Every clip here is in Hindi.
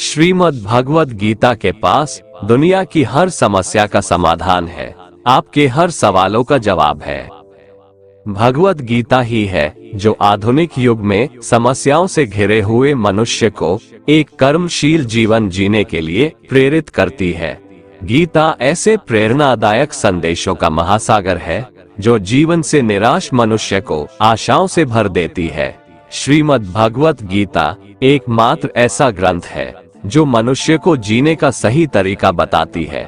श्रीमद् भगवत गीता के पास दुनिया की हर समस्या का समाधान है, आपके हर सवालों का जवाब है। भगवत गीता ही है जो आधुनिक युग में समस्याओं से घिरे हुए मनुष्य को एक कर्मशील जीवन जीने के लिए प्रेरित करती है। गीता ऐसे प्रेरणादायक संदेशों का महासागर है जो जीवन से निराश मनुष्य को आशाओं से भर देती है। श्रीमद् भगवत गीता एकमात्र ऐसा ग्रंथ है जो मनुष्य को जीने का सही तरीका बताती है।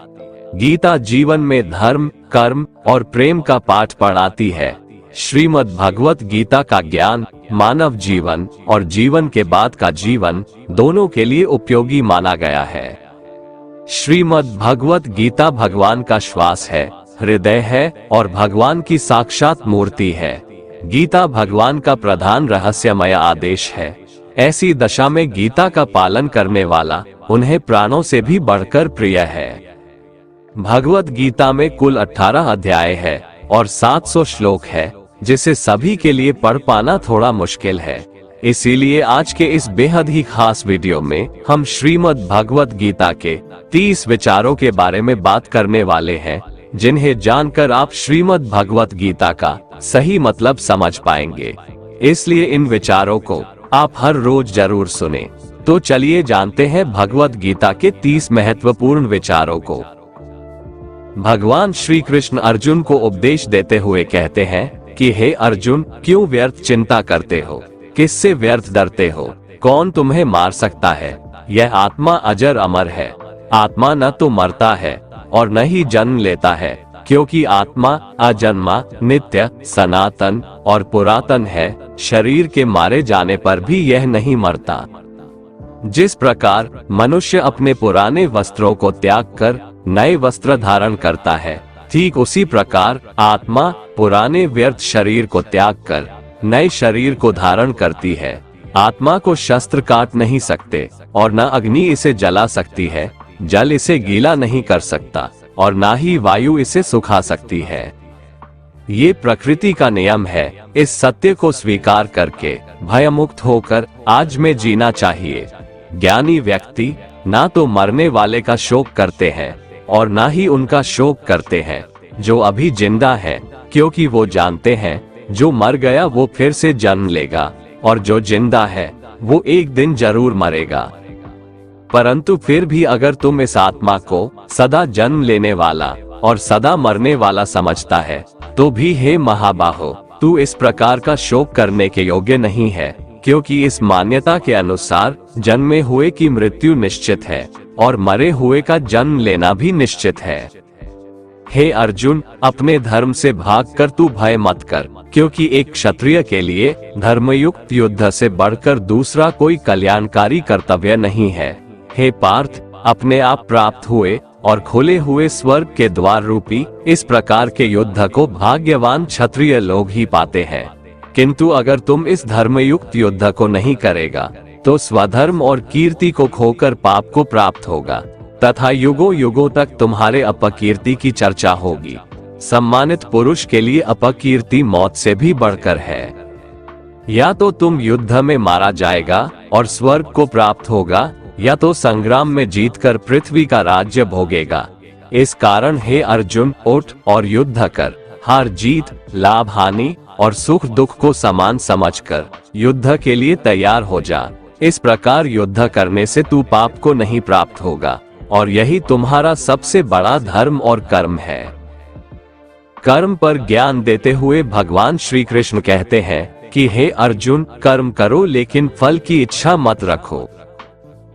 गीता जीवन में धर्म, कर्म और प्रेम का पाठ पढ़ाती है। श्रीमद् भगवत गीता का ज्ञान मानव जीवन और जीवन के बाद का जीवन दोनों के लिए उपयोगी माना गया है। श्रीमद् भगवत गीता भगवान का श्वास है, हृदय है और भगवान की साक्षात मूर्ति है। गीता भगवान का प्रधान रहस्यमय आदेश है। ऐसी दशा में गीता का पालन करने वाला उन्हें प्राणों से भी बढ़कर प्रिय है। भगवत गीता में कुल 18 अध्याय है और 700 श्लोक है, जिसे सभी के लिए पढ़ पाना थोड़ा मुश्किल है। इसीलिए आज के इस बेहद ही खास वीडियो में हम श्रीमद् भगवत गीता के 30 विचारों के बारे में बात करने वाले हैं, जिन्हें जानकर आप श्रीमद् भगवत गीता का सही मतलब समझ पाएंगे। इसलिए इन विचारों को आप हर रोज जरूर सुने। तो चलिए जानते हैं भगवत गीता के 30 महत्वपूर्ण विचारों को। भगवान श्री कृष्ण अर्जुन को उपदेश देते हुए कहते हैं कि हे अर्जुन, क्यों व्यर्थ चिंता करते हो? किससे व्यर्थ डरते हो? कौन तुम्हें मार सकता है? यह आत्मा अजर अमर है। आत्मा न तो मरता है और न ही जन्म लेता है, क्योंकि आत्मा अजन्मा, नित्य, सनातन और पुरातन है। शरीर के मारे जाने पर भी यह नहीं मरता। जिस प्रकार मनुष्य अपने पुराने वस्त्रों को त्याग कर नए वस्त्र धारण करता है, ठीक उसी प्रकार आत्मा पुराने व्यर्थ शरीर को त्याग कर नए शरीर को धारण करती है। आत्मा को शस्त्र काट नहीं सकते और न अग्नि इसे जला सकती है, जल इसे गीला नहीं कर सकता और ना ही वायु इसे सुखा सकती है। ये प्रकृति का नियम है। इस सत्य को स्वीकार करके भयमुक्त होकर आज में जीना चाहिए। ज्ञानी व्यक्ति ना तो मरने वाले का शोक करते हैं और ना ही उनका शोक करते हैं जो अभी जिंदा है, क्योंकि वो जानते हैं जो मर गया वो फिर से जन्म लेगा और जो जिंदा है वो एक दिन जरूर मरेगा। परंतु फिर भी अगर तुम इस आत्मा को सदा जन्म लेने वाला और सदा मरने वाला समझता है, तो भी हे महाबाहो, तू इस प्रकार का शोक करने के योग्य नहीं है, क्योंकि इस मान्यता के अनुसार जन्मे हुए की मृत्यु निश्चित है और मरे हुए का जन्म लेना भी निश्चित है। हे अर्जुन, अपने धर्म से भागकर तू भय मत कर, क्योंकि एक क्षत्रिय के लिए धर्मयुक्त युद्ध से बढ़कर दूसरा कोई कल्याणकारी कर्तव्य नहीं है। हे पार्थ, अपने आप प्राप्त हुए और खुले हुए स्वर्ग के द्वार रूपी इस प्रकार के युद्ध को भाग्यवान क्षत्रिय लोग ही पाते हैं। किंतु अगर तुम इस धर्मयुक्त युद्ध को नहीं करेगा, तो स्वधर्म और कीर्ति को खोकर पाप को प्राप्त होगा तथा युगों युगों तक तुम्हारे अपकीर्ति की चर्चा होगी। सम्मानित पुरुष के लिए अपकीर्ति मौत से भी बढ़कर है। या तो तुम युद्ध में मारा जाएगा और स्वर्ग को प्राप्त होगा, या तो संग्राम में जीतकर पृथ्वी का राज्य भोगेगा। इस कारण हे अर्जुन, उठ और युद्ध कर। हार जीत, लाभ हानि और सुख दुख को समान समझकर युद्ध के लिए तैयार हो जा। इस प्रकार युद्ध करने से तू पाप को नहीं प्राप्त होगा और यही तुम्हारा सबसे बड़ा धर्म और कर्म है। कर्म पर ज्ञान देते हुए भगवान श्री कृष्ण कहते हैं कि हे अर्जुन, कर्म करो लेकिन फल की इच्छा मत रखो।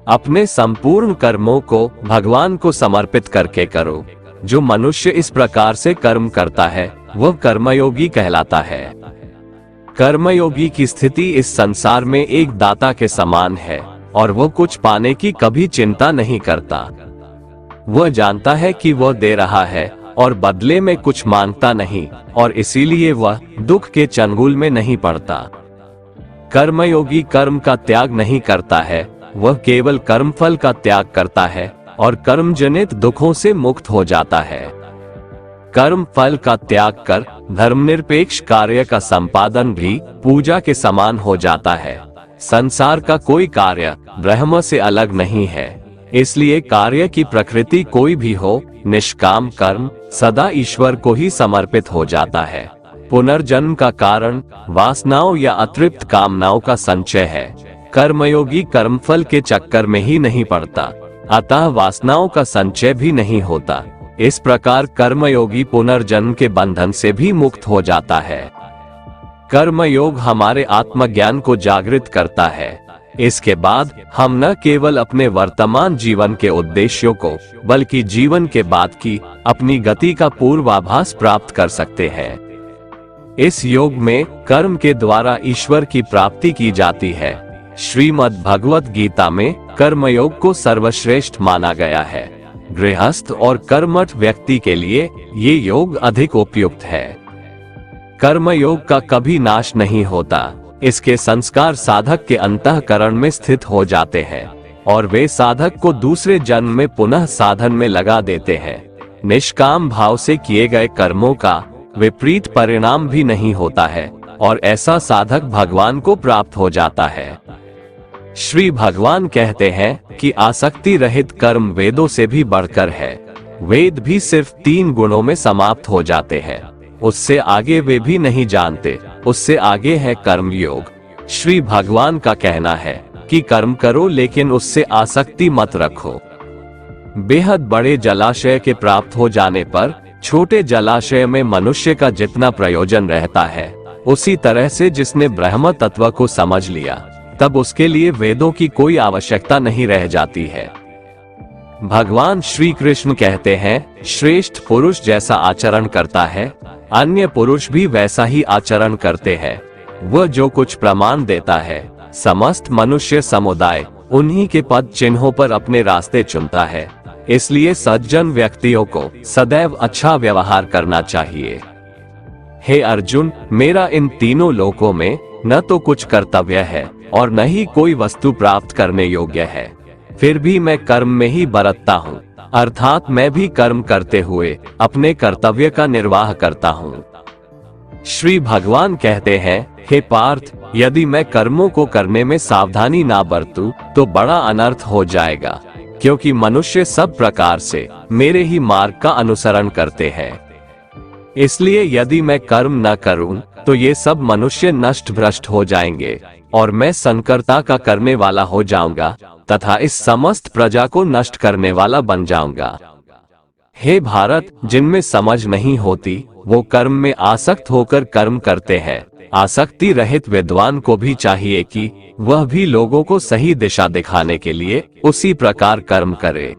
अपने संपूर्ण कर्मों को भगवान को समर्पित करके करो। जो मनुष्य इस प्रकार से कर्म करता है वह कर्मयोगी कहलाता है। कर्मयोगी की स्थिति इस संसार में एक दाता के समान है और वह कुछ पाने की कभी चिंता नहीं करता। वह जानता है कि वह दे रहा है और बदले में कुछ मांगता नहीं, और इसीलिए वह दुख के चंगुल में नहीं पड़ता। कर्मयोगी कर्म का त्याग नहीं करता है, वह केवल कर्मफल का त्याग करता है और कर्मजनित दुखों से मुक्त हो जाता है। कर्म फल का त्याग कर धर्मनिरपेक्ष कार्य का संपादन भी पूजा के समान हो जाता है। संसार का कोई कार्य ब्रह्म से अलग नहीं है, इसलिए कार्य की प्रकृति कोई भी हो, निष्काम कर्म सदा ईश्वर को ही समर्पित हो जाता है। पुनर्जन्म का कारण वासनाओं या अतृप्त कामनाओं का संचय है। कर्मयोगी कर्मफल के चक्कर में ही नहीं पड़ता, अतः वासनाओं का संचय भी नहीं होता। इस प्रकार कर्मयोगी पुनर्जन्म के बंधन से भी मुक्त हो जाता है। कर्मयोग हमारे आत्मज्ञान को जागृत करता है। इसके बाद हम न केवल अपने वर्तमान जीवन के उद्देश्यों को, बल्कि जीवन के बाद की अपनी गति का पूर्वाभास प्राप्त कर सकते हैं। इस योग में कर्म के द्वारा ईश्वर की प्राप्ति की जाती है। श्रीमद् भगवत गीता में कर्मयोग को सर्वश्रेष्ठ माना गया है। गृहस्थ और कर्मठ व्यक्ति के लिए ये योग अधिक उपयुक्त है। कर्मयोग का कभी नाश नहीं होता। इसके संस्कार साधक के अंतःकरण में स्थित हो जाते हैं और वे साधक को दूसरे जन्म में पुनः साधन में लगा देते हैं। निष्काम भाव से किए गए कर्मों का विपरीत परिणाम भी नहीं होता है और ऐसा साधक भगवान को प्राप्त हो जाता है। श्री भगवान कहते हैं कि आसक्ति रहित कर्म वेदों से भी बढ़कर है। वेद भी सिर्फ 3 गुणों में समाप्त हो जाते हैं, उससे आगे वे भी नहीं जानते। उससे आगे है कर्म योग। श्री भगवान का कहना है कि कर्म करो लेकिन उससे आसक्ति मत रखो। बेहद बड़े जलाशय के प्राप्त हो जाने पर छोटे जलाशय में मनुष्य का जितना प्रयोजन रहता है, उसी तरह से जिसने ब्रह्म तत्व को समझ लिया, तब उसके लिए वेदों की कोई आवश्यकता नहीं रह जाती है। भगवान श्री कृष्ण कहते हैं, श्रेष्ठ पुरुष जैसा आचरण करता है, अन्य पुरुष भी वैसा ही आचरण करते हैं। वह जो कुछ प्रमाण देता है, समस्त मनुष्य समुदाय उन्हीं के पद चिन्हों पर अपने रास्ते चुनता है। इसलिए सज्जन व्यक्तियों को सदैव अच्छा व्यवहार करना चाहिए। हे अर्जुन, मेरा इन तीनों लोकों में न तो कुछ कर्तव्य है और न ही कोई वस्तु प्राप्त करने योग्य है, फिर भी मैं कर्म में ही बरतता हूँ, अर्थात मैं भी कर्म करते हुए अपने कर्तव्य का निर्वाह करता हूँ। श्री भगवान कहते हैं, हे पार्थ, यदि मैं कर्मों को करने में सावधानी ना बरतूं तो बड़ा अनर्थ हो जाएगा, क्योंकि मनुष्य सब प्रकार से मेरे ही मार्ग का अनुसरण करते हैं। इसलिए यदि मैं कर्म न करूं तो ये सब मनुष्य नष्ट भ्रष्ट हो जाएंगे और मैं संकर्ता का करने वाला हो जाऊंगा तथा इस समस्त प्रजा को नष्ट करने वाला बन जाऊंगा। हे भारत, जिनमें समझ नहीं होती वो कर्म में आसक्त होकर कर्म करते हैं। आसक्ति रहित विद्वान को भी चाहिए कि वह भी लोगों को सही दिशा दिखाने के लिए उसी प्रकार कर्म करे।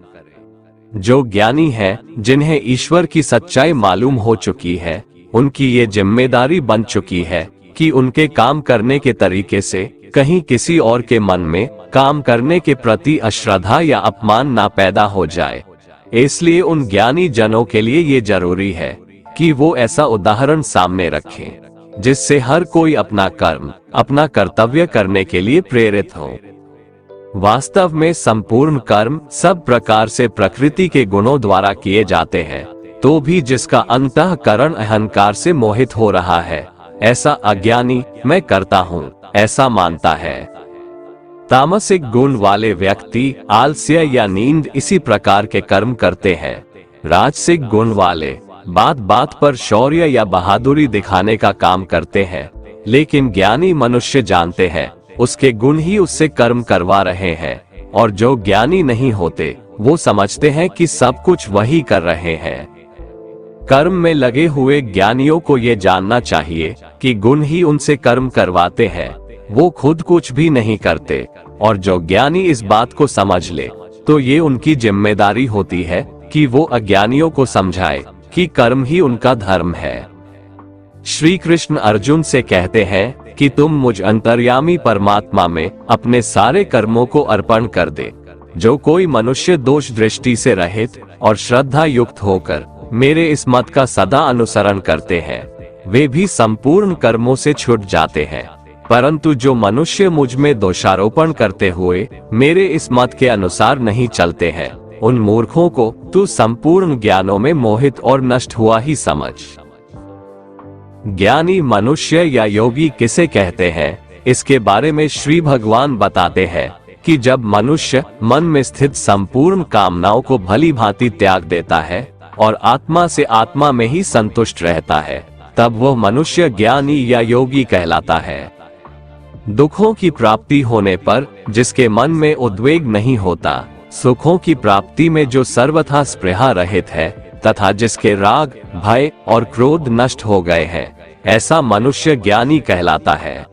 जो ज्ञानी हैं, जिन्हें ईश्वर की सच्चाई मालूम हो चुकी है, उनकी ये जिम्मेदारी बन चुकी है कि उनके काम करने के तरीके से कहीं किसी और के मन में काम करने के प्रति अश्रद्धा या अपमान ना पैदा हो जाए। इसलिए उन ज्ञानी जनों के लिए ये जरूरी है कि वो ऐसा उदाहरण सामने रखें जिससे हर कोई अपना कर्म, अपना कर्तव्य करने के लिए प्रेरित हो। वास्तव में संपूर्ण कर्म सब प्रकार से प्रकृति के गुणों द्वारा किए जाते हैं, तो भी जिसका अंतःकरण अहंकार से मोहित हो रहा है, ऐसा अज्ञानी मैं करता हूँ ऐसा मानता है। तामसिक गुण वाले व्यक्ति आलस्य या नींद इसी प्रकार के कर्म करते हैं। राजसिक गुण वाले बात बात पर शौर्य या बहादुरी दिखाने का काम करते हैं, लेकिन ज्ञानी मनुष्य जानते हैं उसके गुण ही उससे कर्म करवा रहे हैं, और जो ज्ञानी नहीं होते वो समझते हैं कि सब कुछ वही कर रहे हैं। कर्म में लगे हुए ज्ञानियों को ये जानना चाहिए कि गुण ही उनसे कर्म करवाते हैं, वो खुद कुछ भी नहीं करते। और जो ज्ञानी इस बात को समझ ले तो ये उनकी जिम्मेदारी होती है कि वो अज्ञानियों को समझाए कि कर्म ही उनका धर्म है। श्री कृष्ण अर्जुन से कहते हैं कि तुम मुझ अंतर्यामी परमात्मा में अपने सारे कर्मों को अर्पण कर दे। जो कोई मनुष्य दोष दृष्टि से रहित और श्रद्धा युक्त होकर मेरे इस मत का सदा अनुसरण करते हैं, वे भी संपूर्ण कर्मों से छूट जाते हैं। परंतु जो मनुष्य मुझ में दोषारोपण करते हुए मेरे इस मत के अनुसार नहीं चलते हैं, उन मूर्खों को तू संपूर्ण ज्ञानों में मोहित और नष्ट हुआ ही समझ। ज्ञानी मनुष्य या योगी किसे कहते हैं, इसके बारे में श्री भगवान बताते हैं कि जब मनुष्य मन में स्थित संपूर्ण कामनाओं को भली भांति त्याग देता है और आत्मा से आत्मा में ही संतुष्ट रहता है, तब वह मनुष्य ज्ञानी या योगी कहलाता है। दुखों की प्राप्ति होने पर जिसके मन में उद्वेग नहीं होता, सुखों की प्राप्ति में जो सर्वथा स्पृहा रहित है तथा जिसके राग, भय और क्रोध नष्ट हो गए हैं, ऐसा मनुष्य ज्ञानी कहलाता है।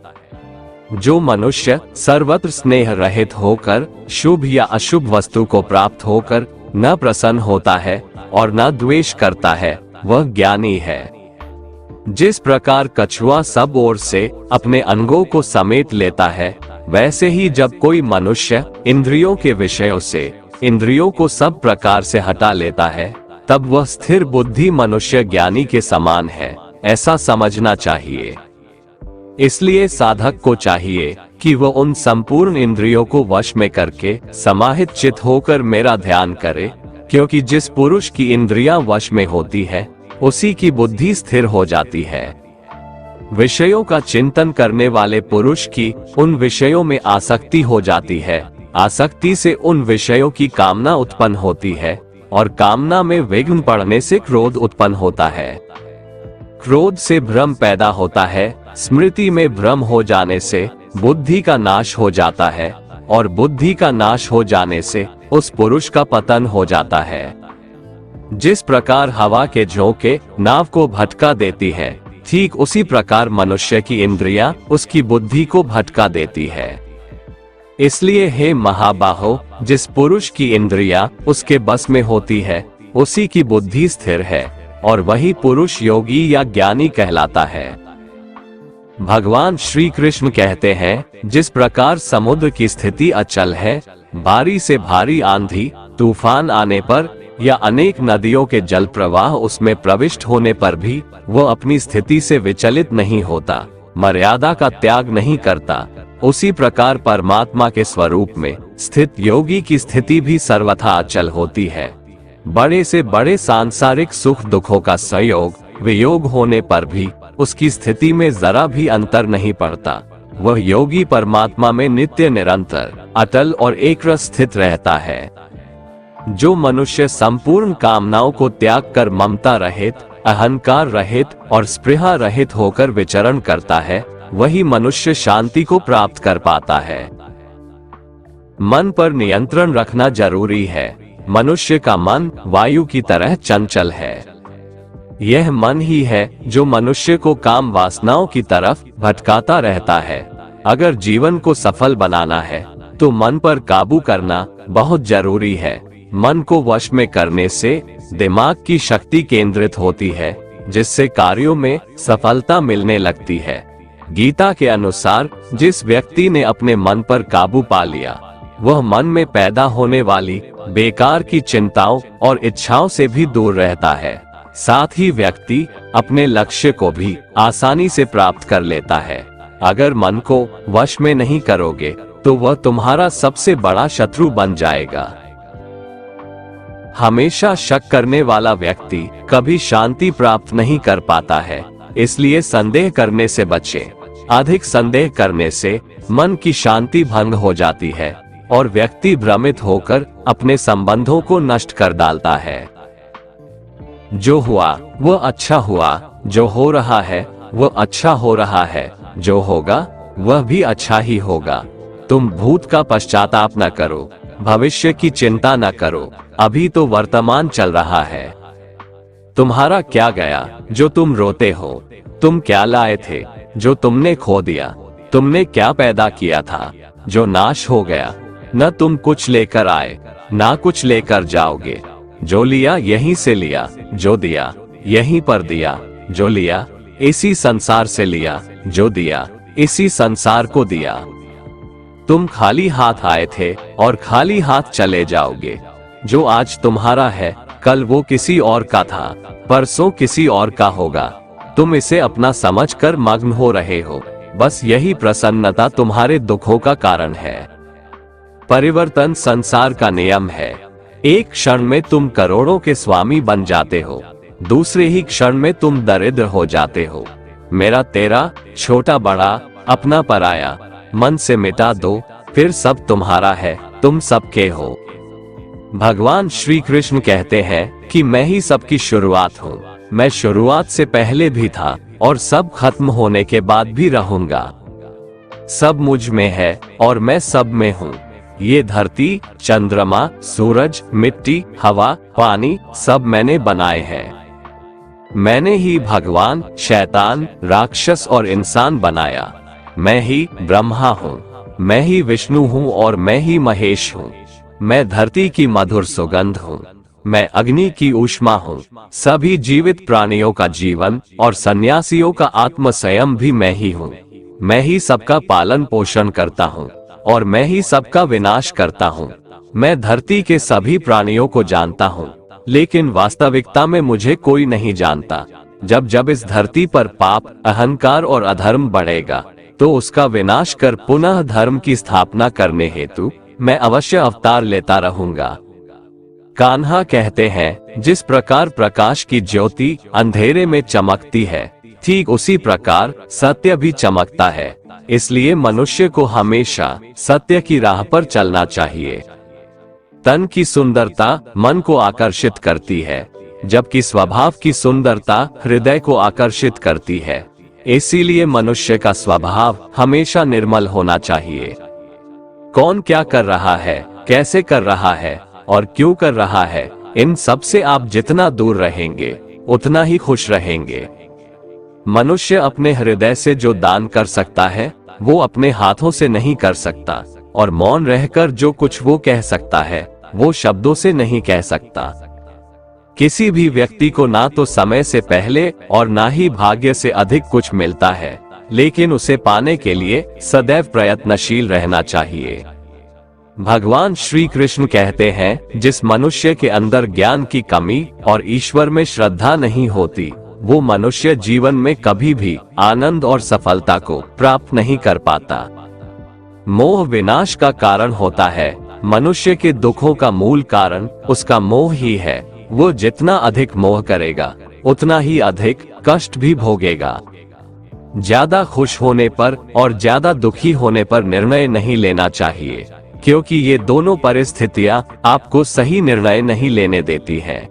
जो मनुष्य सर्वत्र स्नेह रहित होकर शुभ या अशुभ वस्तु को प्राप्त होकर न प्रसन्न होता है और न द्वेष करता है, वह ज्ञानी है। जिस प्रकार कछुआ सब ओर से अपने अंगों को समेट लेता है, वैसे ही जब कोई मनुष्य इंद्रियों के विषयों से इंद्रियों को सब प्रकार से हटा लेता है, तब वह स्थिर बुद्धि मनुष्य ज्ञानी के समान है, ऐसा समझना चाहिए। इसलिए साधक को चाहिए कि वह उन संपूर्ण इंद्रियों को वश में करके समाहित चित्त होकर मेरा ध्यान करे, क्योंकि जिस पुरुष की इंद्रियां वश में होती है, उसी की बुद्धि स्थिर हो जाती है। विषयों का चिंतन करने वाले पुरुष की उन विषयों में आसक्ति हो जाती है, आसक्ति से उन विषयों की कामना उत्पन्न होती है और कामना में विघ्न पड़ने से क्रोध उत्पन्न होता है। क्रोध से भ्रम पैदा होता है, स्मृति में भ्रम हो जाने से बुद्धि का नाश हो जाता है और बुद्धि का नाश हो जाने से उस पुरुष का पतन हो जाता है। जिस प्रकार हवा के झोंके नाव को भटका देती है, ठीक उसी प्रकार मनुष्य की इंद्रियां उसकी बुद्धि को भटका देती है। इसलिए हे महाबाहो, जिस पुरुष की इंद्रियां उसके बस में होती है, उसी की बुद्धि स्थिर है और वही पुरुष योगी या ज्ञानी कहलाता है। भगवान श्री कृष्ण कहते हैं, जिस प्रकार समुद्र की स्थिति अचल है, भारी से भारी आंधी तूफान आने पर या अनेक नदियों के जल प्रवाह उसमें प्रविष्ट होने पर भी वह अपनी स्थिति से विचलित नहीं होता, मर्यादा का त्याग नहीं करता, उसी प्रकार परमात्मा के स्वरूप में स्थित योगी की स्थिति भी सर्वथा अचल होती है। बड़े से बड़े सांसारिक सुख दुखों का संयोग वियोग होने पर भी उसकी स्थिति में जरा भी अंतर नहीं पड़ता। वह योगी परमात्मा में नित्य निरंतर अटल और एकरस स्थित रहता है। जो मनुष्य संपूर्ण कामनाओं को त्याग कर ममता रहित, अहंकार रहित और स्पृहा रहित होकर विचरण करता है, वही मनुष्य शांति को प्राप्त कर पाता है। मन पर नियंत्रण रखना जरूरी है। मनुष्य का मन वायु की तरह चंचल है। यह मन ही है जो मनुष्य को काम वासनाओं की तरफ भटकाता रहता है। अगर जीवन को सफल बनाना है तो मन पर काबू करना बहुत जरूरी है। मन को वश में करने से दिमाग की शक्ति केंद्रित होती है, जिससे कार्यों में सफलता मिलने लगती है। गीता के अनुसार जिस व्यक्ति ने अपने मन पर काबू पा लिया, वह मन में पैदा होने वाली बेकार की चिंताओं और इच्छाओं से भी दूर रहता है। साथ ही व्यक्ति अपने लक्ष्य को भी आसानी से प्राप्त कर लेता है। अगर मन को वश में नहीं करोगे तो वह तुम्हारा सबसे बड़ा शत्रु बन जाएगा। हमेशा शक करने वाला व्यक्ति कभी शांति प्राप्त नहीं कर पाता है, इसलिए संदेह करने से बचें। अधिक संदेह करने से मन की शांति भंग हो जाती है और व्यक्ति भ्रमित होकर अपने संबंधों को नष्ट कर डालता है। जो हुआ वह अच्छा हुआ, जो हो रहा है वह अच्छा हो रहा है, जो होगा वह भी अच्छा ही होगा। तुम भूत का पश्चाताप न करो, भविष्य की चिंता न करो, अभी तो वर्तमान चल रहा है। तुम्हारा क्या गया जो तुम रोते हो? तुम क्या लाए थे जो तुमने खो दिया? तुमने क्या पैदा किया था जो नाश हो गया? न तुम कुछ लेकर आए, ना कुछ लेकर जाओगे। जो लिया यहीं से लिया, जो दिया यहीं पर दिया। जो लिया इसी संसार से लिया, जो दिया इसी संसार को दिया। तुम खाली हाथ आए थे और खाली हाथ चले जाओगे। जो आज तुम्हारा है कल वो किसी और का था, परसों किसी और का होगा। तुम इसे अपना समझकर मग्न हो रहे हो। बस यही प्रसन्नता तुम्हारे दुखों का कारण है। परिवर्तन संसार का नियम है। एक क्षण में तुम करोड़ों के स्वामी बन जाते हो, दूसरे ही क्षण में तुम दरिद्र हो जाते हो। मेरा तेरा, छोटा बड़ा, अपना पराया मन से मिटा दो, फिर सब तुम्हारा है, तुम सबके हो। भगवान श्री कृष्ण कहते हैं कि मैं ही सबकी शुरुआत हूँ। मैं शुरुआत से पहले भी था और सब खत्म होने के बाद भी रहूंगा। सब मुझ में है और मैं सब में हूँ। ये धरती, चंद्रमा, सूरज, मिट्टी, हवा, पानी सब मैंने बनाए हैं। मैंने ही भगवान, शैतान, राक्षस और इंसान बनाया। मैं ही ब्रह्मा हूँ, मैं ही विष्णु हूँ और मैं ही महेश हूँ। मैं धरती की मधुर सुगंध हूँ, मैं अग्नि की ऊष्मा हूँ। सभी जीवित प्राणियों का जीवन और सन्यासियों का आत्म संयम भी मैं ही हूँ। मैं ही सबका पालन पोषण करता हूँ और मैं ही सबका विनाश करता हूँ। मैं धरती के सभी प्राणियों को जानता हूँ, लेकिन वास्तविकता में मुझे कोई नहीं जानता। जब जब इस धरती पर पाप, अहंकार और अधर्म बढ़ेगा, तो उसका विनाश कर पुनः धर्म की स्थापना करने हेतु मैं अवश्य अवतार लेता रहूंगा। कान्हा कहते हैं, जिस प्रकार प्रकाश की ज्योति अंधेरे में चमकती है, ठीक उसी प्रकार सत्य भी चमकता है। इसलिए मनुष्य को हमेशा सत्य की राह पर चलना चाहिए। तन की सुंदरता मन को आकर्षित करती है, जबकि स्वभाव की सुंदरता हृदय को आकर्षित करती है। इसीलिए मनुष्य का स्वभाव हमेशा निर्मल होना चाहिए। कौन क्या कर रहा है, कैसे कर रहा है और क्यों कर रहा है, इन सब से आप जितना दूर रहेंगे उतना ही खुश रहेंगे। मनुष्य अपने हृदय से जो दान कर सकता है वो अपने हाथों से नहीं कर सकता, और मौन रहकर जो कुछ वो कह सकता है वो शब्दों से नहीं कह सकता। किसी भी व्यक्ति को ना तो समय से पहले और ना ही भाग्य से अधिक कुछ मिलता है, लेकिन उसे पाने के लिए सदैव प्रयत्नशील रहना चाहिए। भगवान श्री कृष्ण कहते हैं, जिस मनुष्य के अंदर ज्ञान की कमी और ईश्वर में श्रद्धा नहीं होती, वो मनुष्य जीवन में कभी भी आनंद और सफलता को प्राप्त नहीं कर पाता। मोह विनाश का कारण होता है। मनुष्य के दुखों का मूल कारण उसका मोह ही है। वो जितना अधिक मोह करेगा उतना ही अधिक कष्ट भी भोगेगा। ज्यादा खुश होने पर और ज्यादा दुखी होने पर निर्णय नहीं लेना चाहिए, क्योंकि ये दोनों परिस्थितियां आपको सही निर्णय नहीं लेने देती हैं।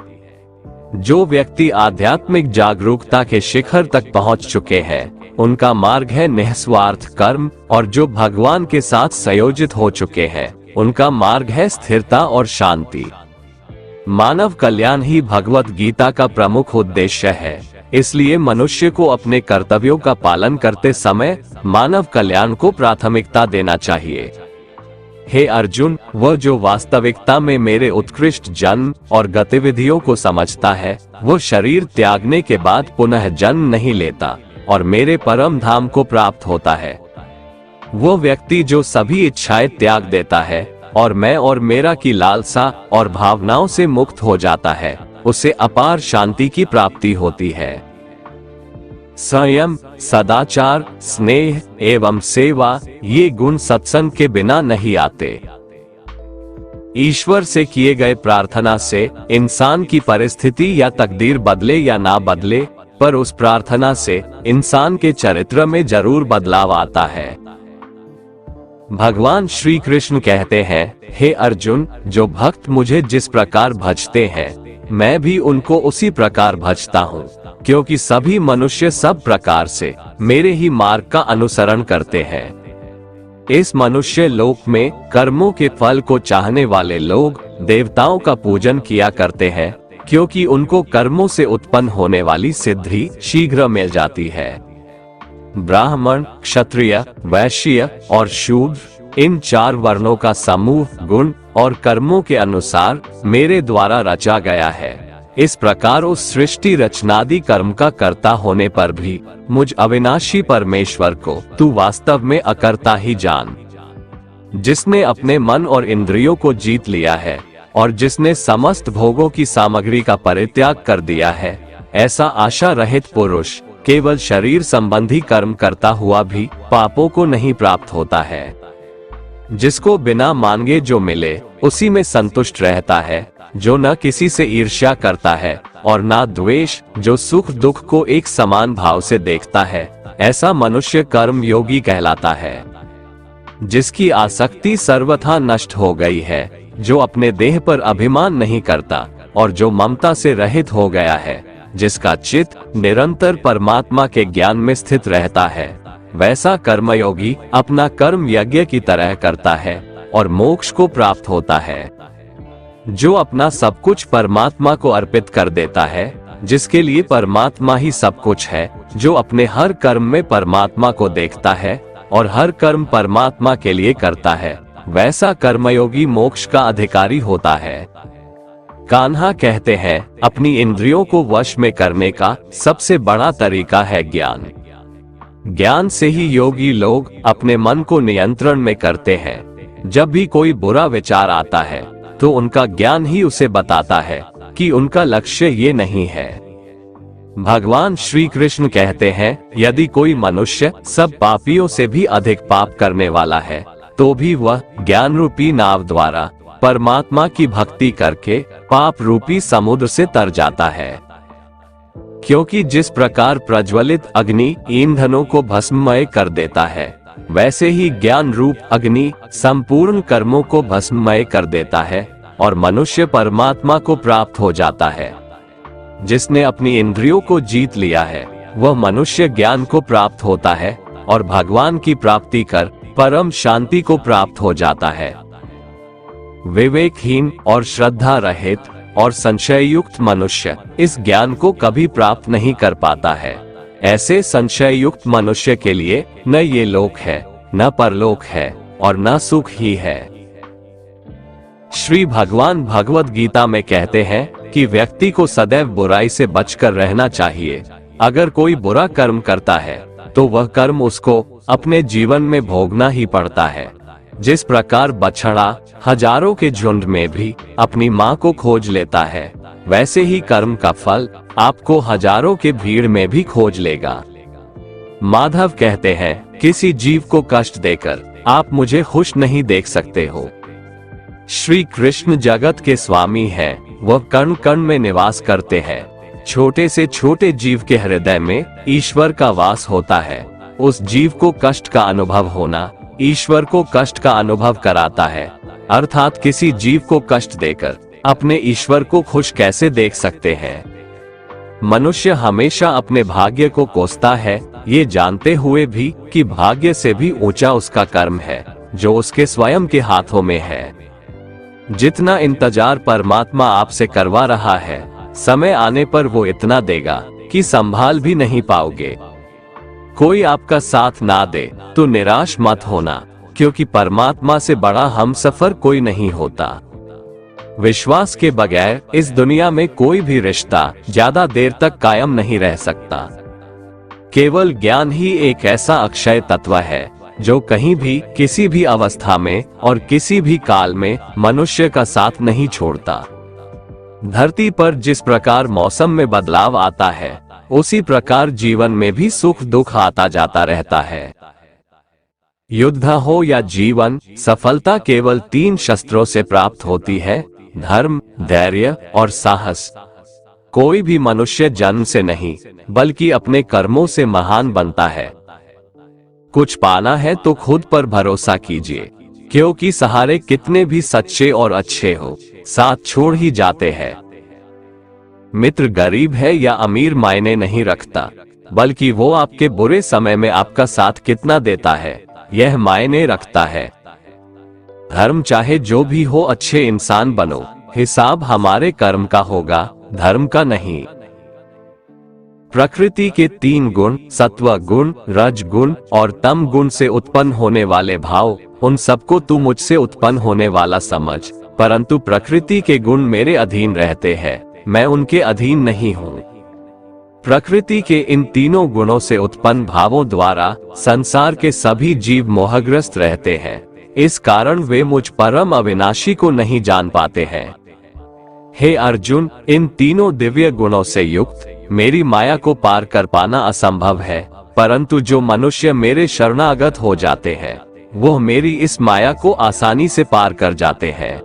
जो व्यक्ति आध्यात्मिक जागरूकता के शिखर तक पहुंच चुके हैं, उनका मार्ग है निस्वार्थ कर्म, और जो भगवान के साथ संयोजित हो चुके हैं, उनका मार्ग है स्थिरता और शांति। मानव कल्याण ही भगवत गीता का प्रमुख उद्देश्य है। इसलिए मनुष्य को अपने कर्तव्यों का पालन करते समय मानव कल्याण को प्राथमिकता देना चाहिए। हे अर्जुन, वह जो वास्तविकता में मेरे उत्कृष्ट जन्म और गतिविधियों को समझता है, वो शरीर त्यागने के बाद पुनः जन्म नहीं लेता और मेरे परम धाम को प्राप्त होता है। वो व्यक्ति जो सभी इच्छाएं त्याग देता है और मैं और मेरा की लालसा और भावनाओं से मुक्त हो जाता है, उसे अपार शांति की प्राप्ति होती है। संयम, सदाचार, स्नेह एवं सेवा, ये गुण सत्संग के बिना नहीं आते। ईश्वर से किए गए प्रार्थना से इंसान की परिस्थिति या तकदीर बदले या ना बदले, पर उस प्रार्थना से इंसान के चरित्र में जरूर बदलाव आता है। भगवान श्री कृष्ण कहते हैं, हे अर्जुन, जो भक्त मुझे जिस प्रकार भजते हैं, मैं भी उनको उसी प्रकार भजता हूँ, क्योंकि सभी मनुष्य सब प्रकार से मेरे ही मार्ग का अनुसरण करते हैं। इस मनुष्य लोक में कर्मों के फल को चाहने वाले लोग देवताओं का पूजन किया करते हैं, क्योंकि उनको कर्मों से उत्पन्न होने वाली सिद्धि शीघ्र मिल जाती है। ब्राह्मण, क्षत्रिय, वैश्य और शूद्र, इन 4 वर्णों का समूह गुण और कर्मों के अनुसार मेरे द्वारा रचा गया है। इस प्रकार उस सृष्टि रचनादि कर्म का कर्ता होने पर भी मुझ अविनाशी परमेश्वर को तू वास्तव में अकर्ता ही जान। जिसने अपने मन और इंद्रियों को जीत लिया है और जिसने समस्त भोगों की सामग्री का परित्याग कर दिया है, ऐसा आशा रहित पुरुष केवल शरीर संबंधी कर्म करता हुआ भी पापों को नहीं प्राप्त होता है। जिसको बिना मांगे जो मिले उसी में संतुष्ट रहता है, जो न किसी से ईर्ष्या करता है और ना द्वेष, जो सुख दुख को एक समान भाव से देखता है, ऐसा मनुष्य कर्म योगी कहलाता है, जिसकी आसक्ति सर्वथा नष्ट हो गई है, जो अपने देह पर अभिमान नहीं करता और जो ममता से रहित हो गया है, जिसका चित्त निरंतर परमात्मा के ज्ञान में स्थित रहता है। वैसा कर्मयोगी अपना कर्म यज्ञ की तरह करता है और मोक्ष को प्राप्त होता है। जो अपना सब कुछ परमात्मा को अर्पित कर देता है, जिसके लिए परमात्मा ही सब कुछ है, जो अपने हर कर्म में परमात्मा को देखता है और हर कर्म परमात्मा के लिए करता है, वैसा कर्मयोगी मोक्ष का अधिकारी होता है। कान्हा कहते हैं, अपनी इंद्रियों को वश में करने का सबसे बड़ा तरीका है ज्ञान। ज्ञान से ही योगी लोग अपने मन को नियंत्रण में करते हैं। जब भी कोई बुरा विचार आता है तो उनका ज्ञान ही उसे बताता है कि उनका लक्ष्य ये नहीं है। भगवान श्री कृष्ण कहते हैं, यदि कोई मनुष्य सब पापियों से भी अधिक पाप करने वाला है तो भी वह ज्ञान रूपी नाव द्वारा परमात्मा की भक्ति करके पाप रूपी समुद्र से तर जाता है। क्योंकि जिस प्रकार प्रज्वलित अग्नि ईंधनों को भस्ममय कर देता है, वैसे ही ज्ञान रूप अग्नि संपूर्ण कर्मों को भस्ममय कर देता है और मनुष्य परमात्मा को प्राप्त हो जाता है। जिसने अपनी इंद्रियों को जीत लिया है, वह मनुष्य ज्ञान को प्राप्त होता है और भगवान की प्राप्ति कर परम शांति को प्राप्त हो जाता है। विवेकहीन और श्रद्धा रहित और संशय युक्त मनुष्य इस ज्ञान को कभी प्राप्त नहीं कर पाता है। ऐसे संशय युक्त मनुष्य के लिए न ये लोक है, न परलोक है और न सुख ही है। श्री भगवान भगवत गीता में कहते हैं कि व्यक्ति को सदैव बुराई से बचकर रहना चाहिए। अगर कोई बुरा कर्म करता है तो वह कर्म उसको अपने जीवन में भोगना ही पड़ता है। जिस प्रकार बछड़ा हजारों के झुंड में भी अपनी माँ को खोज लेता है, वैसे ही कर्म का फल आपको हजारों के भीड़ में भी खोज लेगा। माधव कहते हैं, किसी जीव को कष्ट देकर आप मुझे खुश नहीं देख सकते हो। श्री कृष्ण जगत के स्वामी हैं, वह कण कण में निवास करते हैं। छोटे से छोटे जीव के हृदय में ईश्वर का वास होता है। उस जीव को कष्ट का अनुभव होना ईश्वर को कष्ट का अनुभव कराता है। अर्थात किसी जीव को कष्ट देकर अपने ईश्वर को खुश कैसे देख सकते हैं। मनुष्य हमेशा अपने भाग्य को कोसता है, ये जानते हुए भी कि भाग्य से भी ऊंचा उसका कर्म है जो उसके स्वयं के हाथों में है। जितना इंतजार परमात्मा आपसे करवा रहा है, समय आने पर वो इतना देगा कि संभाल भी नहीं पाओगे। कोई आपका साथ ना दे तो निराश मत होना, क्योंकि परमात्मा से बड़ा हमसफर कोई नहीं होता। विश्वास के बगैर इस दुनिया में कोई भी रिश्ता ज्यादा देर तक कायम नहीं रह सकता। केवल ज्ञान ही एक ऐसा अक्षय तत्व है जो कहीं भी, किसी भी अवस्था में और किसी भी काल में मनुष्य का साथ नहीं छोड़ता। धरती पर जिस प्रकार मौसम में बदलाव आता है, उसी प्रकार जीवन में भी सुख दुख आता जाता रहता है। युद्ध हो या जीवन, सफलता केवल 3 शस्त्रों से प्राप्त होती है, धर्म, धैर्य और साहस। कोई भी मनुष्य जन्म से नहीं बल्कि अपने कर्मों से महान बनता है। कुछ पाना है तो खुद पर भरोसा कीजिए, क्योंकि सहारे कितने भी सच्चे और अच्छे हो, साथ छोड़ ही जाते हैं। मित्र गरीब है या अमीर मायने नहीं रखता, बल्कि वो आपके बुरे समय में आपका साथ कितना देता है, यह मायने रखता है। धर्म चाहे जो भी हो, अच्छे इंसान बनो, हिसाब हमारे कर्म का होगा, धर्म का नहीं। प्रकृति के 3 गुण, सत्व गुण, रज गुण और तम गुण से उत्पन्न होने वाले भाव, उन सबको तू मुझसे उत्पन्न होने वाला समझ, परंतु प्रकृति के गुण मेरे अधीन रहते हैं, मैं उनके अधीन नहीं हूँ। प्रकृति के इन तीनों गुणों से उत्पन्न भावों द्वारा संसार के सभी जीव मोहग्रस्त रहते हैं। इस कारण वे मुझ परम अविनाशी को नहीं जान पाते हैं। हे अर्जुन, इन तीनों दिव्य गुणों से युक्त मेरी माया को पार कर पाना असंभव है, परंतु जो मनुष्य मेरे शरणागत हो जाते हैं, वो मेरी इस माया को आसानी से पार कर जाते हैं।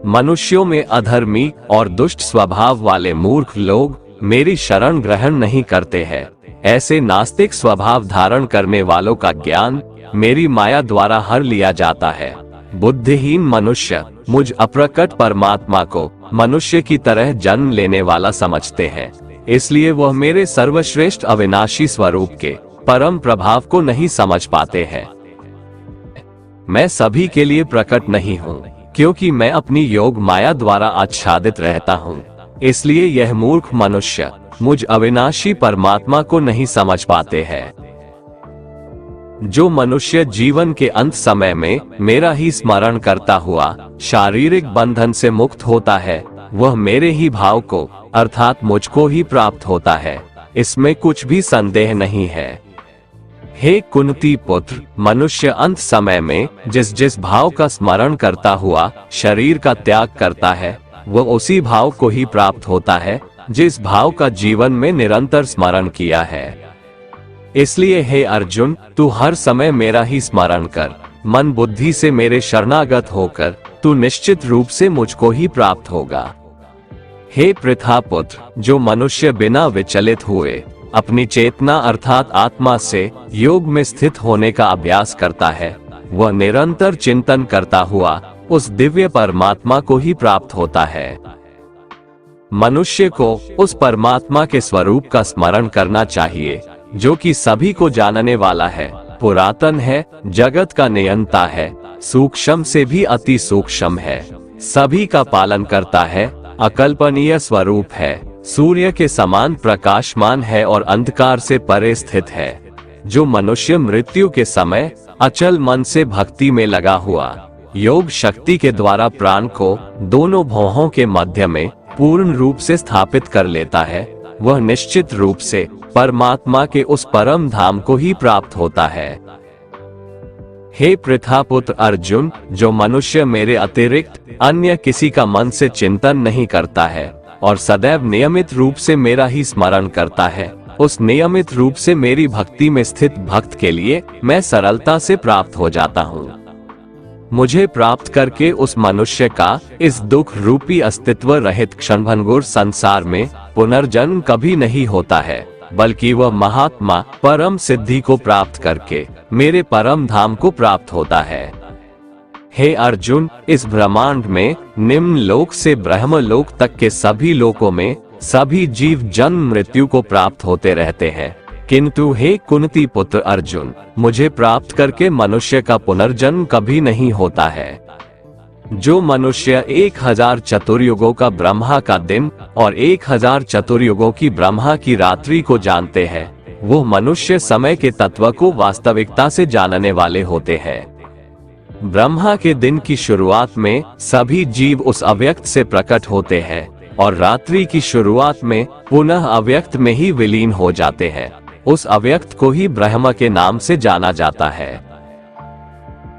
मनुष्यों में अधर्मी और दुष्ट स्वभाव वाले मूर्ख लोग मेरी शरण ग्रहण नहीं करते हैं। ऐसे नास्तिक स्वभाव धारण करने वालों का ज्ञान मेरी माया द्वारा हर लिया जाता है। बुद्धिहीन मनुष्य मुझ अप्रकट परमात्मा को मनुष्य की तरह जन्म लेने वाला समझते हैं, इसलिए वह मेरे सर्वश्रेष्ठ अविनाशी स्वरूप के परम प्रभाव को नहीं समझ पाते हैं। मैं सभी के लिए प्रकट नहीं हूँ, क्योंकि मैं अपनी योग माया द्वारा आच्छादित रहता हूँ। इसलिए यह मूर्ख मनुष्य मुझ अविनाशी परमात्मा को नहीं समझ पाते हैं। जो मनुष्य जीवन के अंत समय में मेरा ही स्मरण करता हुआ शारीरिक बंधन से मुक्त होता है, वह मेरे ही भाव को अर्थात मुझको ही प्राप्त होता है, इसमें कुछ भी संदेह नहीं है। हे कुंती पुत्र, मनुष्य अंत समय में जिस जिस भाव का स्मरण करता हुआ शरीर का त्याग करता है, वह उसी भाव को ही प्राप्त होता है जिस भाव का जीवन में निरंतर स्मरण किया है। इसलिए हे अर्जुन, तू हर समय मेरा ही स्मरण कर, मन बुद्धि से मेरे शरणागत होकर तू निश्चित रूप से मुझको ही प्राप्त होगा। हे पृथापुत्र, जो मनुष्य बिना विचलित हुए अपनी चेतना अर्थात आत्मा से योग में स्थित होने का अभ्यास करता है, वह निरंतर चिंतन करता हुआ उस दिव्य परमात्मा को ही प्राप्त होता है। मनुष्य को उस परमात्मा के स्वरूप का स्मरण करना चाहिए, जो कि सभी को जानने वाला है, पुरातन है, जगत का नियंता है, सूक्ष्म से भी अति सूक्ष्म है, सभी का पालन करता है, अकल्पनीय स्वरूप है, सूर्य के समान प्रकाशमान है और अंधकार से परे स्थित है। जो मनुष्य मृत्यु के समय अचल मन से भक्ति में लगा हुआ योग शक्ति के द्वारा प्राण को दोनों भौहों के मध्य में पूर्ण रूप से स्थापित कर लेता है, वह निश्चित रूप से परमात्मा के उस परम धाम को ही प्राप्त होता है। हे पृथापुत्र अर्जुन, जो मनुष्य मेरे अतिरिक्त अन्य किसी का मन से चिंतन नहीं करता है और सदैव नियमित रूप से मेरा ही स्मरण करता है, उस नियमित रूप से मेरी भक्ति में स्थित भक्त के लिए मैं सरलता से प्राप्त हो जाता हूँ। मुझे प्राप्त करके उस मनुष्य का इस दुख रूपी अस्तित्व रहित क्षणभंगुर संसार में पुनर्जन्म कभी नहीं होता है, बल्कि वह महात्मा परम सिद्धि को प्राप्त करके मेरे परम धाम को प्राप्त होता है। हे अर्जुन, इस ब्रह्मांड में निम्न लोक से ब्रह्म लोक तक के सभी लोकों में सभी जीव जन्म मृत्यु को प्राप्त होते रहते हैं, किंतु हे कुंती पुत्र अर्जुन, मुझे प्राप्त करके मनुष्य का पुनर्जन्म कभी नहीं होता है। जो मनुष्य 1000 चतुर्युगों का ब्रह्मा का दिन और 1000 चतुर्युगों की ब्रह्मा की रात्रि को जानते हैं, वो मनुष्य समय के तत्व को वास्तविकता से जानने वाले होते हैं। ब्रह्मा के दिन की शुरुआत में सभी जीव उस अव्यक्त से प्रकट होते हैं और रात्रि की शुरुआत में पुनः अव्यक्त में ही विलीन हो जाते हैं। उस अव्यक्त को ही ब्रह्म के नाम से जाना जाता है।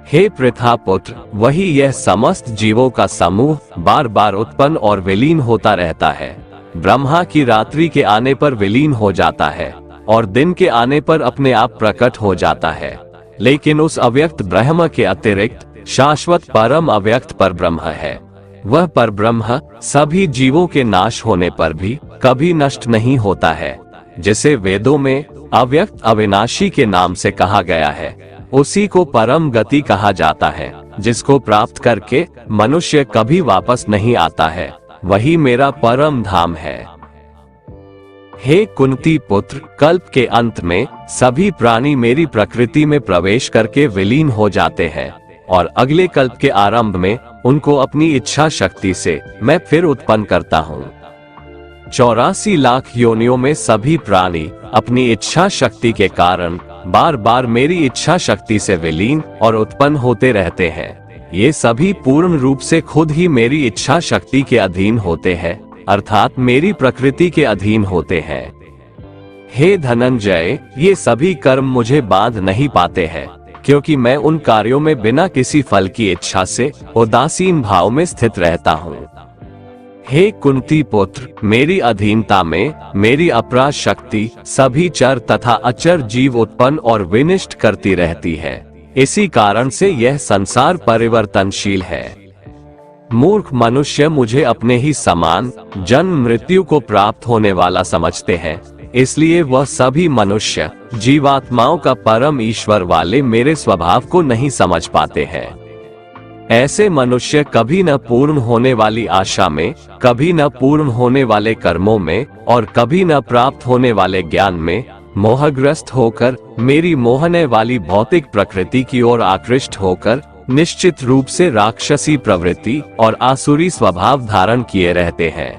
हे पृथापुत्र, वही यह समस्त जीवों का समूह बार बार उत्पन्न और विलीन होता रहता है। ब्रह्मा की रात्रि के आने पर विलीन हो जाता है और दिन के आने पर अपने आप प्रकट हो जाता है, लेकिन उस अव्यक्त ब्रह्म के अतिरिक्त शाश्वत परम अव्यक्त पर ब्रह्म है। वह पर ब्रह्म सभी जीवों के नाश होने पर भी कभी नष्ट नहीं होता है, जिसे वेदों में अव्यक्त अविनाशी के नाम से कहा गया है। उसी को परम गति कहा जाता है, जिसको प्राप्त करके मनुष्य कभी वापस नहीं आता है, वही मेरा परम धाम है। हे कुंती पुत्र, कल्प के अंत में सभी प्राणी मेरी प्रकृति में प्रवेश करके विलीन हो जाते हैं और अगले कल्प के आरंभ में उनको अपनी इच्छा शक्ति से मैं फिर उत्पन्न करता हूँ। 84 लाख योनियों में सभी प्राणी अपनी इच्छा शक्ति के कारण बार बार मेरी इच्छा शक्ति से विलीन और उत्पन्न होते रहते हैं। ये सभी पूर्ण रूप से खुद ही मेरी इच्छा शक्ति के अधीन होते हैं, अर्थात मेरी प्रकृति के अधीन होते हैं। हे धनंजय, ये सभी कर्म मुझे बांध नहीं पाते हैं, क्योंकि मैं उन कार्यों में बिना किसी फल की इच्छा से उदासीन भाव में स्थित रहता हूँ। हे कुंती पुत्र, मेरी अधीनता में मेरी अपराध शक्ति सभी चर तथा अचर जीव उत्पन्न और विनिष्ट करती रहती है। इसी कारण से यह संसार परिवर्तनशील है। मूर्ख मनुष्य मुझे अपने ही समान जन्म मृत्यु को प्राप्त होने वाला समझते हैं, इसलिए वह सभी मनुष्य जीवात्माओं का परम ईश्वर वाले मेरे स्वभाव को नहीं समझ पाते हैं। ऐसे मनुष्य कभी न पूर्ण होने वाली आशा में, कभी न पूर्ण होने वाले कर्मों में और कभी न प्राप्त होने वाले ज्ञान में मोहग्रस्त होकर मेरी मोहने वाली भौतिक प्रकृति की ओर आकृष्ट होकर निश्चित रूप से राक्षसी प्रवृत्ति और आसुरी स्वभाव धारण किए रहते हैं।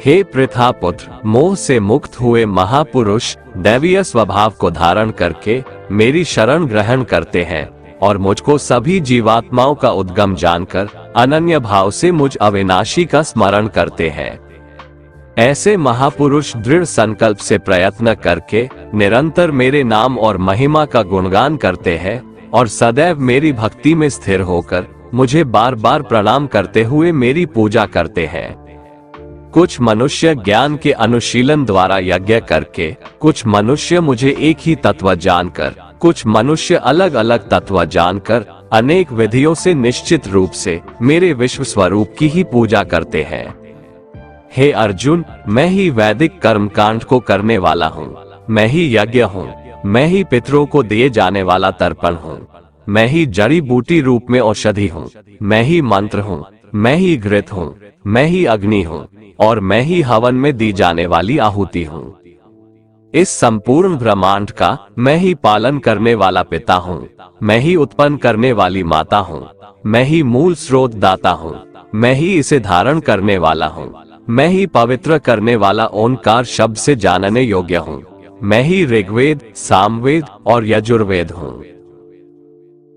हे पृथापुत्र, मोह से मुक्त हुए महापुरुष दैवीय स्वभाव को धारण करके मेरी शरण ग्रहण करते हैं और मुझको सभी जीवात्माओं का उद्गम जानकर अनन्य भाव से मुझ अविनाशी का स्मरण करते हैं। ऐसे महापुरुष दृढ़ संकल्प से प्रयत्न करके निरंतर मेरे नाम और महिमा का गुणगान करते हैं और सदैव मेरी भक्ति में स्थिर होकर मुझे बार बार प्रणाम करते हुए मेरी पूजा करते हैं। कुछ मनुष्य ज्ञान के अनुशीलन द्वारा यज्ञ करके, कुछ मनुष्य मुझे एक ही तत्व जानकर, कुछ मनुष्य अलग अलग तत्व जानकर अनेक विधियों से निश्चित रूप से मेरे विश्व स्वरूप की ही पूजा करते हैं। हे अर्जुन, मैं ही वैदिक कर्मकांड को करने वाला हूँ, मैं ही यज्ञ हूँ, मैं ही पितरों को दिए जाने वाला तर्पण हूँ, मैं ही जड़ी बूटी रूप में औषधि हूँ, मैं ही मंत्र हूँ, मैं ही घृत हूँ, मैं ही अग्नि हूँ और मैं ही हवन में दी जाने वाली आहुति हूँ। इस संपूर्ण ब्रह्मांड का मैं ही पालन करने वाला पिता हूँ, मैं ही उत्पन्न करने वाली माता हूँ, मैं ही मूल स्रोत दाता हूँ, मैं ही इसे धारण करने वाला हूँ, मैं ही पवित्र करने वाला ओंकार शब्द से जानने योग्य हूँ, मैं ही ऋग्वेद, सामवेद और यजुर्वेद हूँ।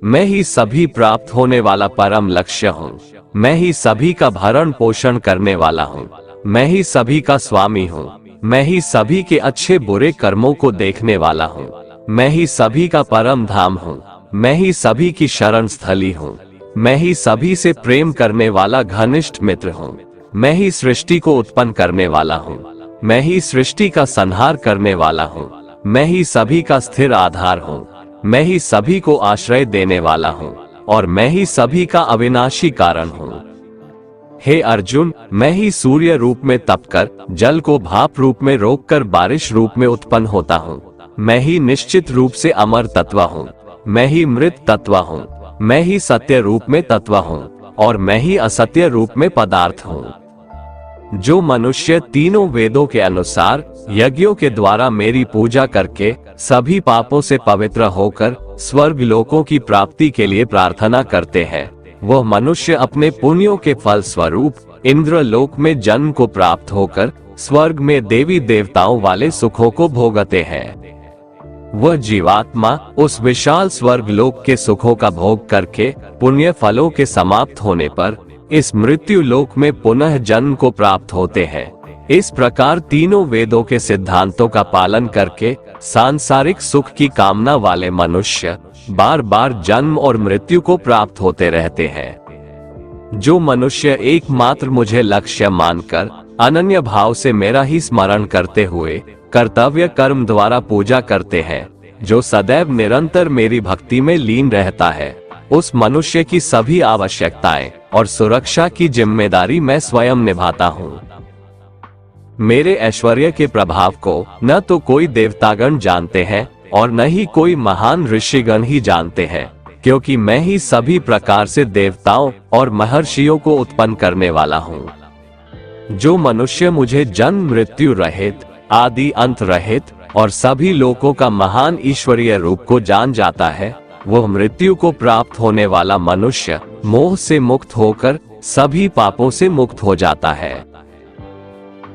मैं ही सभी प्राप्त होने वाला परम लक्ष्य हूँ, मैं ही सभी का भरण पोषण करने वाला हूँ, मैं ही सभी का स्वामी हूँ, मैं ही सभी के अच्छे बुरे कर्मों को देखने वाला हूँ, मैं ही सभी का परम धाम हूँ, मैं ही सभी की शरण स्थली हूँ, मैं ही सभी से प्रेम करने वाला घनिष्ठ मित्र हूँ, मैं ही सृष्टि को उत्पन्न करने वाला हूँ, मैं ही सृष्टि का संहार करने वाला हूँ, मैं ही सभी का स्थिर आधार हूँ, मैं ही सभी को आश्रय देने वाला हूँ और मैं ही सभी का अविनाशी कारण हूँ। हे अर्जुन, मैं ही सूर्य रूप में तपकर जल को भाप रूप में रोककर बारिश रूप में उत्पन्न होता हूँ, मैं ही निश्चित रूप से अमर तत्व हूँ, मैं ही मृत तत्व हूँ, मैं ही सत्य रूप में तत्व हूँ और मैं ही असत्य रूप में पदार्थ हूँ। जो मनुष्य तीनों वेदों के अनुसार यज्ञों के द्वारा मेरी पूजा करके सभी पापों से पवित्र होकर स्वर्ग लोकों की प्राप्ति के लिए प्रार्थना करते हैं, वह मनुष्य अपने पुण्यों के फल स्वरूप इंद्र लोक में जन्म को प्राप्त होकर स्वर्ग में देवी देवताओं वाले सुखों को भोगते हैं। वह जीवात्मा उस विशाल स्वर्ग लोक के सुखों का भोग करके पुण्य फलों के समाप्त होने पर इस मृत्यु लोक में पुनः जन्म को प्राप्त होते हैं। इस प्रकार तीनों वेदों के सिद्धांतों का पालन करके सांसारिक सुख की कामना वाले मनुष्य बार बार जन्म और मृत्यु को प्राप्त होते रहते हैं। जो मनुष्य एकमात्र मुझे लक्ष्य मानकर अनन्य भाव से मेरा ही स्मरण करते हुए कर्तव्य कर्म द्वारा पूजा करते हैं, जो सदैव निरंतर मेरी भक्ति में लीन रहता है, उस मनुष्य की सभी आवश्यकताएं और सुरक्षा की जिम्मेदारी मैं स्वयं निभाता हूँ। मेरे ऐश्वर्य के प्रभाव को न तो कोई देवतागण जानते हैं और न ही कोई महान ऋषिगण ही जानते हैं, क्योंकि मैं ही सभी प्रकार से देवताओं और महर्षियों को उत्पन्न करने वाला हूँ। जो मनुष्य मुझे जन्म मृत्यु रहित, आदि अंत रहित और सभी लोकों का महान ईश्वरीय रूप को जान जाता है, वह मृत्यु को प्राप्त होने वाला मनुष्य मोह से मुक्त होकर सभी पापों से मुक्त हो जाता है।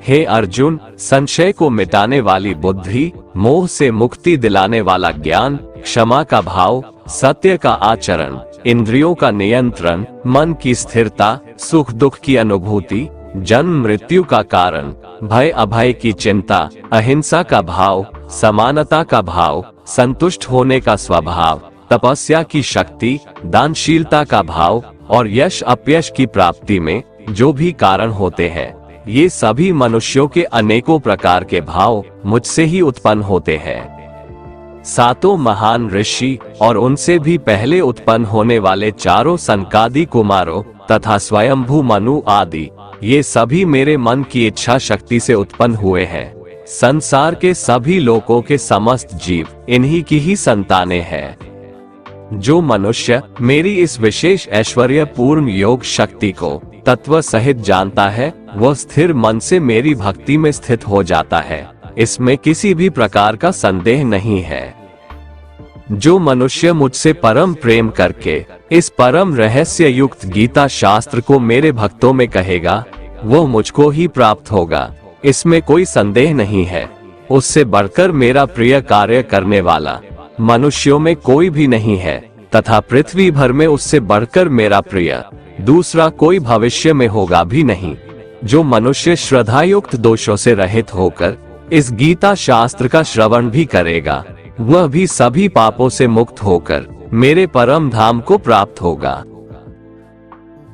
हे अर्जुन, संशय को मिटाने वाली बुद्धि, मोह से मुक्ति दिलाने वाला ज्ञान, क्षमा का भाव, सत्य का आचरण, इंद्रियों का नियंत्रण, मन की स्थिरता, सुख दुख की अनुभूति, जन्म मृत्यु का कारण, भय अभय की चिंता, अहिंसा का भाव, समानता का भाव, संतुष्ट होने का स्वभाव, तपस्या की शक्ति, दानशीलता का भाव और यश अपयश की प्राप्ति में जो भी कारण होते हैं, ये सभी मनुष्यों के अनेकों प्रकार के भाव मुझसे ही उत्पन्न होते हैं। सातों महान ऋषि और उनसे भी पहले उत्पन्न होने वाले चारों सनकादि कुमारों तथा स्वयंभू मनु आदि, ये सभी मेरे मन की इच्छा शक्ति से उत्पन्न हुए हैं। संसार के सभी लोकों के समस्त जीव इन्हीं की ही संतानें हैं। जो मनुष्य मेरी इस विशेष ऐश्वर्यपूर्ण योग शक्ति को तत्व सहित जानता है, वह स्थिर मन से मेरी भक्ति में स्थित हो जाता है। इसमें किसी भी प्रकार का संदेह नहीं है। जो मनुष्य मुझसे परम प्रेम करके इस परम रहस्य युक्त गीता शास्त्र को मेरे भक्तों में कहेगा, वह मुझको ही प्राप्त होगा। इसमें कोई संदेह नहीं है। उससे बढ़कर मेरा प्रिय कार्य करने वाला मनुष्यों में कोई भी नहीं है, तथा पृथ्वी भर में उससे बढ़कर मेरा प्रिय दूसरा कोई भविष्य में होगा भी नहीं। जो मनुष्य श्रद्धायुक्त दोषों से रहित होकर इस गीता शास्त्र का श्रवण भी करेगा, वह भी सभी पापों से मुक्त होकर मेरे परम धाम को प्राप्त होगा।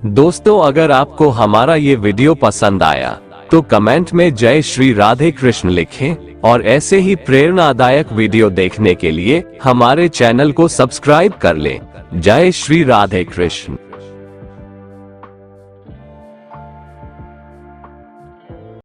दोस्तों, अगर आपको हमारा ये वीडियो पसंद आया तो कमेंट में जय श्री राधे कृष्ण लिखें, और ऐसे ही प्रेरणादायक वीडियो देखने के लिए हमारे चैनल को सब्सक्राइब कर लें। जय श्री राधे कृष्ण।